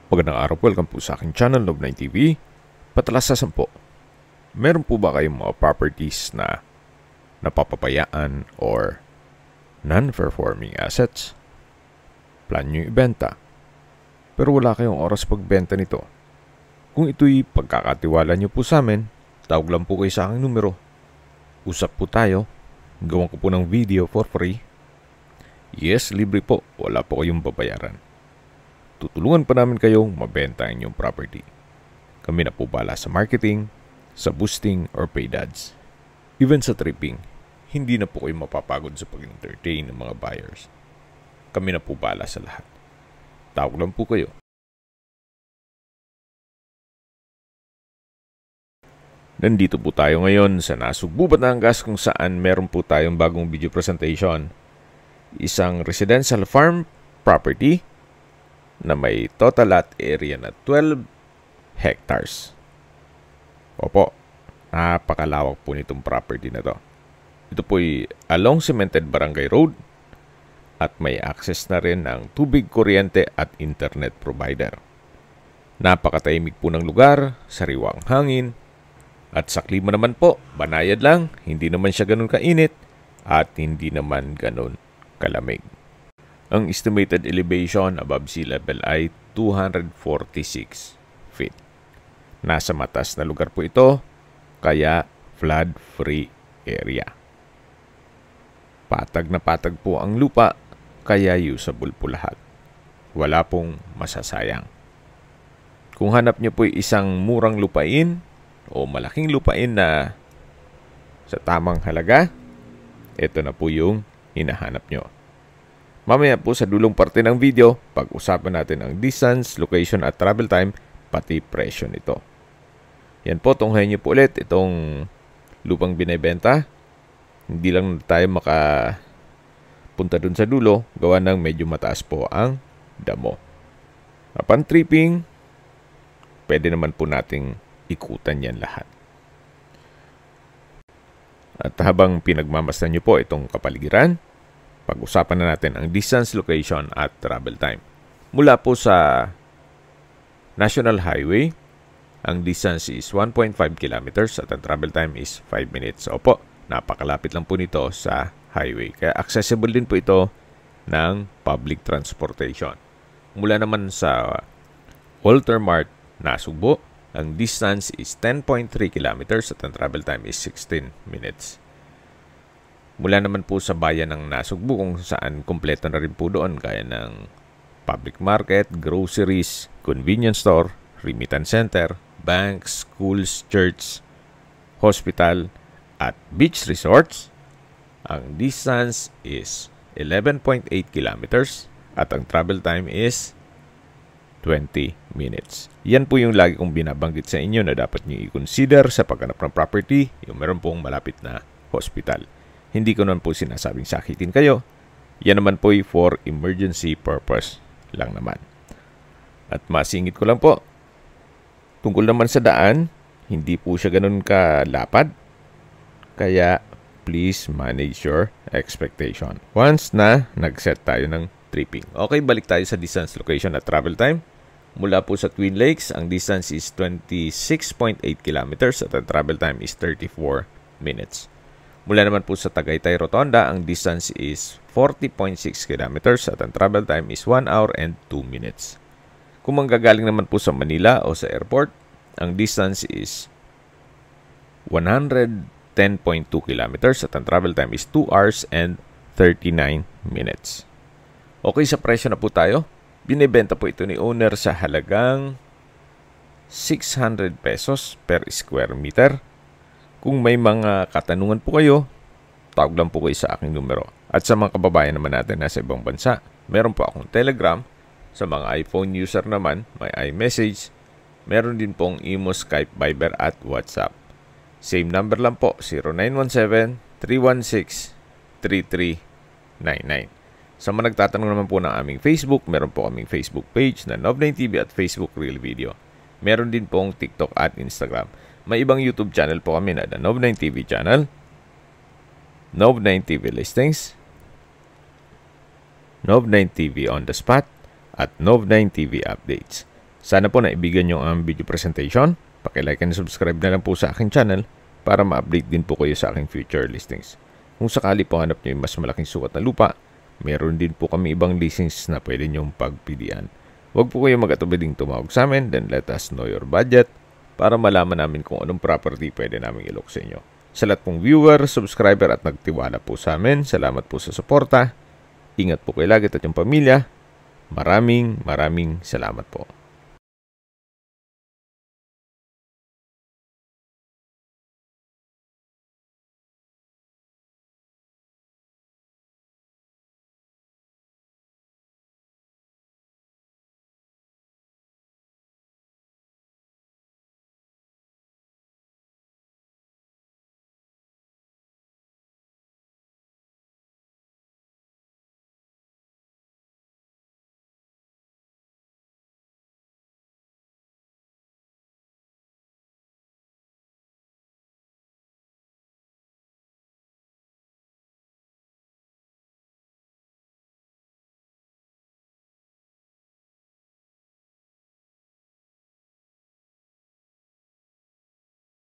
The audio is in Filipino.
Magandang araw po, welcome po sa aking channel, Nov9 TV. Patalasasan po, meron po ba kayong mga properties na napapabayaan or non-performing assets? Plan nyo ibenta, pero wala kayong oras pagbenta nito. Kung ito'y pagkakatiwala nyo po sa amin, tawag lang po kayo sa aking numero. Usap po tayo, gawan ko po ng video for free. Yes, libre po, wala po kayong babayaran. Tutulungan pa namin kayong mabenta ang inyong property. Kami na po bala sa marketing, sa boosting, or paid ads. Even sa tripping, hindi na po kayo mapapagod sa pag-entertain ng mga buyers. Kami na po bala sa lahat. Tawag lang po kayo. Nandito po tayo ngayon sa Nasugbu, Batangas kung saan meron po tayong bagong video presentation. Isang residential farm property na may total lot area na 12 hectares. Opo, napakalawak po nitong property na to. Ito po'y along cemented barangay road at may access na rin ng tubig, kuryente at internet provider. Napakatahimik po ng lugar, sariwang hangin, at sa klima naman po, banayad lang, hindi naman siya ganun kainit at hindi naman ganun kalamig. Ang estimated elevation above sea level ay 246 feet. Nasa matas na lugar po ito, kaya flood-free area. Patag na patag po ang lupa, kaya usable po lahat. Wala pong masasayang. Kung hanap nyo po isang murang lupain o malaking lupain na sa tamang halaga, ito na po yung hinahanap nyo. Mamaya po sa dulong parte ng video, pag-usapan natin ang distance, location at travel time, pati presyo nito. Yan po, tunghayin nyo po ulit itong lupang binibenta. Hindi lang tayo makapunta dun sa dulo, gawa ng medyo mataas po ang damo. Upon tripping, pwede naman po nating ikutan yan lahat. At habang pinagmamasdan nyo po itong kapaligiran, pag-usapan na natin ang distance, location, at travel time. Mula po sa National Highway, ang distance is 1.5 kilometers at ang travel time is 5 minutes. Opo, napakalapit lang po nito sa highway. Kaya accessible din po ito ng public transportation. Mula naman sa Walter Mart, Nasugbu, ang distance is 10.3 kilometers at ang travel time is 16 minutes. Mula naman po sa bayan ng Nasugbu kung saan kumpleto na rin po doon gaya ng public market, groceries, convenience store, remittance center, banks, schools, church, hospital, at beach resorts. Ang distance is 11.8 kilometers at ang travel time is 20 minutes. Yan po yung lagi kong binabanggit sa inyo na dapat nyo i-consider sa paghanap ng property, yung meron pong malapit na hospital. Hindi ko naman po sinasabing sakitin kayo. Yan naman po for emergency purpose lang naman. At masingit ko lang po, tungkol naman sa daan, hindi po siya ganun kalapad. Kaya please manage your expectation. Once na nag-set tayo ng tripping. Okay, balik tayo sa distance, location at travel time. Mula po sa Twin Lakes, ang distance is 26.8 kilometers at ang travel time is 34 minutes. Mula naman po sa Tagaytay Rotonda, ang distance is 40.6 kilometers at ang travel time is 1 hour and 2 minutes. Kung manggagaling naman po sa Manila o sa airport, ang distance is 110.2 kilometers at ang travel time is 2 hours and 39 minutes. Okay, sa presyo na po tayo. Binibenta po ito ni owner sa halagang 600 pesos per square meter. Kung may mga katanungan po kayo, tawag lang po kayo sa aking numero. At sa mga kababayan naman natin nasa ibang bansa, meron po akong Telegram. Sa mga iPhone user naman, may iMessage. Meron din pong Imo, Skype, Viber at WhatsApp. Same number lang po, 0917-316-3399. Sa mga nagtatanong naman po ng aming Facebook, meron po kaming Facebook page na Nov9 TV at Facebook Real Video. Meron din pong TikTok at Instagram. May ibang YouTube channel po kami na the Nov9 TV channel, Nov9 TV Listings, Nov9 TV On The Spot, at Nov9 TV Updates. Sana po naibigan nyo ang video presentation. Paki-like and subscribe na lang po sa aking channel para ma-update din po kayo sa aking future listings. Kung sakali po hanap nyo yung mas malaking sukat na lupa, meron din po kami ibang listings na pwede nyong pagpilian. Huwag po kayo mag-atubiding tumawag sa amin, then let us know your budget para malaman namin kung anong property pwede namin ilok sa inyo. Sa lahat pong viewer, subscriber at nagtiwala po sa amin, salamat po sa suporta. Ingat po kayo lagi at yung pamilya. Maraming salamat po.